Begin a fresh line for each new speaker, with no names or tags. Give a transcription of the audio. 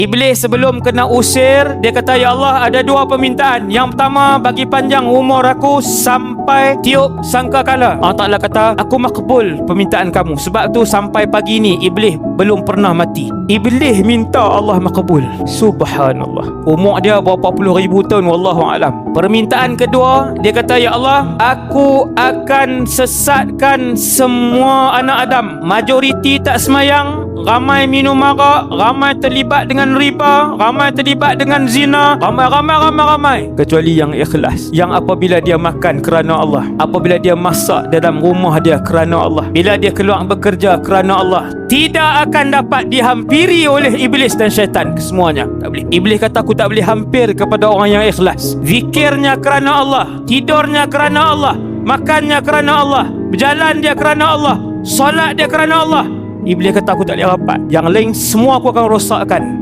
Iblis sebelum kena usir, dia kata, "Ya Allah, ada dua permintaan. Yang pertama, bagi panjang umur aku sampai tiup sangkakala." Allah Ta'ala kata, "Aku makbul permintaan kamu." Sebab tu sampai pagi ni Iblis belum pernah mati. Iblis minta, Allah makbul. Subhanallah. Umur dia berapa puluh ribu tahun, wallahualam. Permintaan kedua, dia kata, "Ya Allah, aku akan sesatkan semua anak Adam. Majoriti tak semayang, ramai minum arak, ramai terlibat dengan riba, ramai terlibat dengan zina, ramai, kecuali yang ikhlas, yang apabila dia makan kerana Allah, apabila dia masak dalam rumah dia kerana Allah, bila dia keluar bekerja kerana Allah, tidak akan dapat dihampiri oleh iblis dan syaitan." Semuanya tak boleh. Iblis kata, "Aku tak boleh hampir kepada orang yang ikhlas. Zikirnya kerana Allah, tidurnya kerana Allah, makannya kerana Allah, berjalan dia kerana Allah, solat dia kerana Allah." Iblis kata, "Aku tak boleh rapat. Yang lain semua aku akan rosakkan."